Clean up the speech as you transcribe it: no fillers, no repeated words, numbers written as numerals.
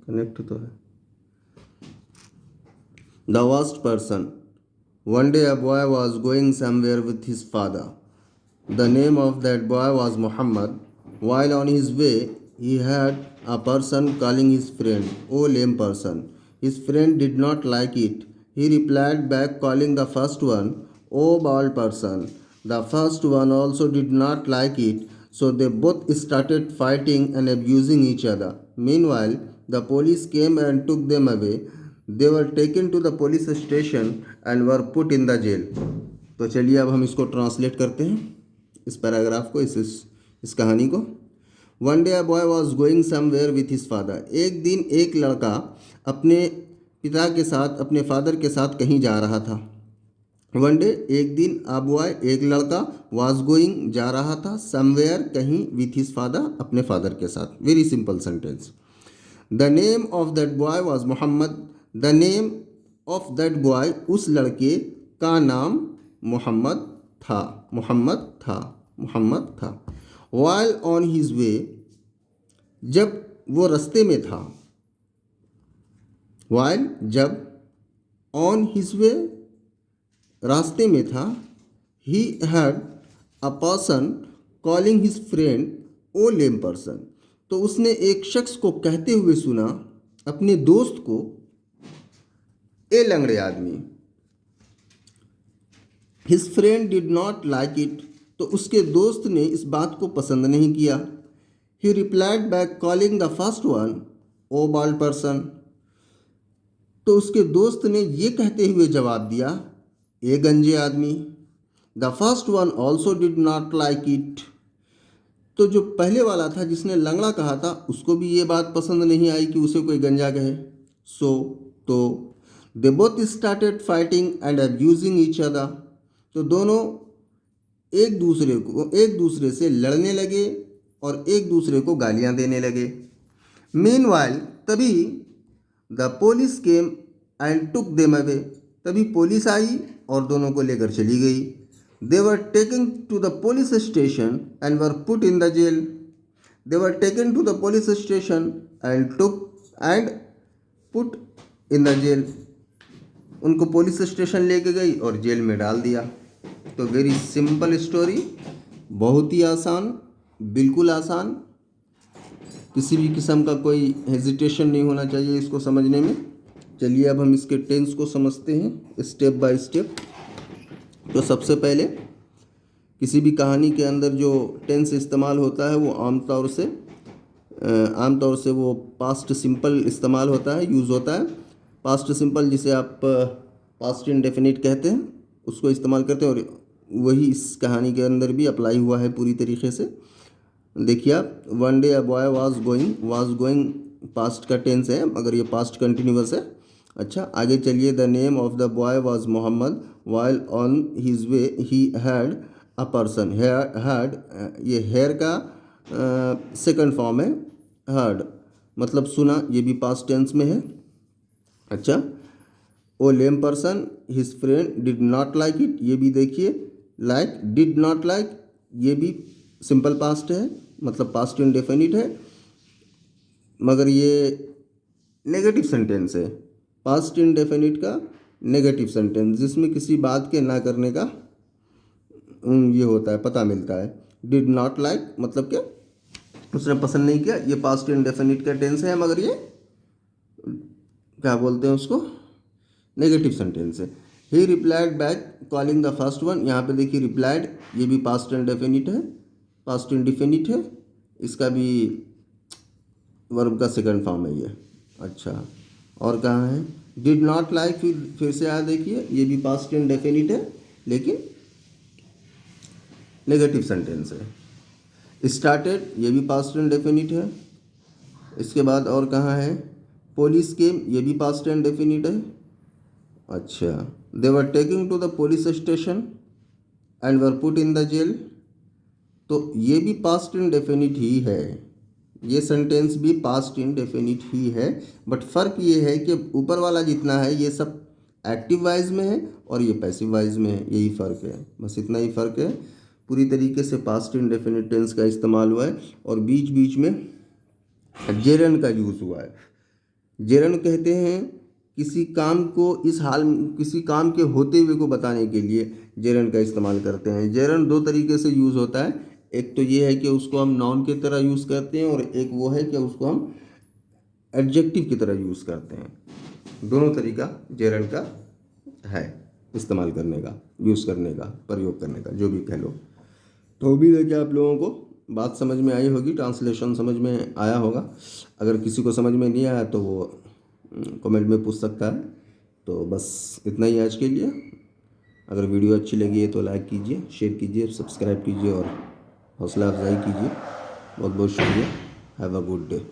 Connect तो है। The worst person. One day a boy was going somewhere with his father. The name of that boy was Muhammad. While on his way, he had a person calling his friend, "Oh lame person." His friend did not like it. He replied back calling the first one, "Oh bald person." The first one also did not like it, so they both started fighting and abusing each other. Meanwhile, the police came and took them away. They were taken to the police station and were put in the jail. तो चलिए अब हम इसको translate करते हैं, इस paragraph को, इस कहानी को। One day a boy was going somewhere with his father. एक दिन एक लड़का अपने पिता के साथ, अपने फादर के साथ कहीं जा रहा था। वन डे एक दिन, अ बॉय एक लड़का, वॉज गोइंग जा रहा था, समवेयर कहीं, विथ हिज फादर अपने फादर के साथ। Very simple sentence. The name of that boy was Mohammad. The name of that boy, उस लड़के का नाम मोहम्मद था। मोहम्मद था, मोहम्मद था। वाइल ऑन हिज वे, जब वो रास्ते में था। वाइल, जब, ऑन हिज वे, रास्ते में था। He had a person calling his friend oh lame person. तो उसने एक शख्स को कहते हुए सुना, अपने दोस्त को, ए लंगड़े आदमी। His friend did not like it. तो उसके दोस्त ने इस बात को पसंद नहीं किया। He replied back calling the first one oh bald person. तो उसके दोस्त ने ये कहते हुए जवाब दिया, ए गंजे आदमी। The first one also did not like it. तो जो पहले वाला था, जिसने लंगड़ा कहा था, उसको भी ये बात पसंद नहीं आई कि उसे कोई गंजा कहे। तो they both started fighting and abusing each other. तो दोनों एक दूसरे से लड़ने लगे और एक दूसरे को गालियां देने लगे। मीनवाइल, तभी the police came and took them away. तभी पुलिस आई और दोनों को लेकर चली गई। They were taken to the police station and were put in the jail. They were taken to the police station and put in the jail. उनको police station लेके गई और जेल में डाल दिया। तो वेरी सिंपल स्टोरी, बहुत ही आसान, बिल्कुल आसान, किसी भी किस्म का कोई हेजिटेशन नहीं होना चाहिए इसको समझने में। चलिए अब हम इसके टेंस को समझते हैं स्टेप बाय स्टेप। तो सबसे पहले, किसी भी कहानी के अंदर जो टेंस इस्तेमाल होता है वो आमतौर से वो पास्ट सिंपल इस्तेमाल होता है, यूज़ होता है। पास्ट सिंपल, जिसे आप पास्ट इंडेफिनिट कहते हैं, उसको इस्तेमाल करते हैं और वही इस कहानी के अंदर भी अप्लाई हुआ है पूरी तरीके से। देखिए आप, one day a boy was going past का टेंस है, मगर ये पास्ट कंटिन्यूअस है। अच्छा, आगे चलिए। The name of the boy was Mohammad. While on his way he had a person. Had, ये हेयर का सेकंड फॉर्म है। हर्ड मतलब सुना, ये भी पास्ट टेंस में है। अच्छा, a lame person, his friend did not like it, ये भी देखिए, लाइक, डिड नॉट लाइक, ये भी सिंपल पास्ट है, मतलब पास्ट इंडेफिनिट है, मगर ये नेगेटिव सेंटेंस है। पास्ट इंडेफिनिट का नेगेटिव सेंटेंस, जिसमें किसी बात के ना करने का ये होता है, पता मिलता है। डिड नॉट लाइक मतलब क्या, उसने पसंद नहीं किया। ये पास्ट इंडेफिनिट का टेंस है, मगर ये क्या बोलते हैं उसको, नेगेटिव सेंटेंस है। ही replied back calling the first one. यहाँ पे देखिए रिप्लाइड, ये भी पास्ट इंडेफिनिट है, पास्ट इंडिफिनिट है, इसका भी वर्ब का सेकंड फॉर्म है ये। अच्छा, और कहाँ है, डिड नॉट लाइक, फिर से आया, देखिए ये भी पास्ट इंडेफिनिट है, लेकिन नेगेटिव सेंटेंस है। स्टार्टेड, ये भी पास्ट इंडेफिनिट है। इसके बाद और कहाँ है, पुलिस केम, ये भी पास्ट इंडेफिनिट है। अच्छा, they were taking to the police station and were put in the jail, तो ये भी पास्ट इंडेफिनिट ही है, ये सेंटेंस भी पास्ट इंडेफिनिट ही है। बट फ़र्क ये है कि ऊपर वाला जितना है ये सब एक्टिव वाइज में है और ये पैसिव वाइज में है, यही फ़र्क है, बस इतना ही फ़र्क है। पूरी तरीके से पास्ट इंडेफिनिट टेंस का इस्तेमाल हुआ है और बीच बीच में जेरन का यूज़ हुआ है। जेरंड कहते हैं किसी काम को किसी काम के होते हुए को बताने के लिए जेरंड का इस्तेमाल करते हैं। जेरंड दो तरीके से यूज़ होता है। एक तो ये है कि उसको हम नाउन की तरह यूज़ करते हैं और एक वो है कि उसको हम एडजेक्टिव की तरह यूज़ करते हैं। दोनों तरीका जेरंड का है इस्तेमाल करने का, यूज़ करने का, प्रयोग करने का, जो भी कह लो। तो उम्मीद है कि आप लोगों को बात समझ में आई होगी, ट्रांसलेशन समझ में आया होगा। अगर किसी को समझ में नहीं आया तो वो कमेंट में पूछ सकता है। तो बस इतना ही आज के लिए। अगर वीडियो अच्छी लगी है तो लाइक कीजिए, शेयर कीजिए, सब्सक्राइब कीजिए और हौसला अफजाई कीजिए। बहुत बहुत शुक्रिया। Have a good day.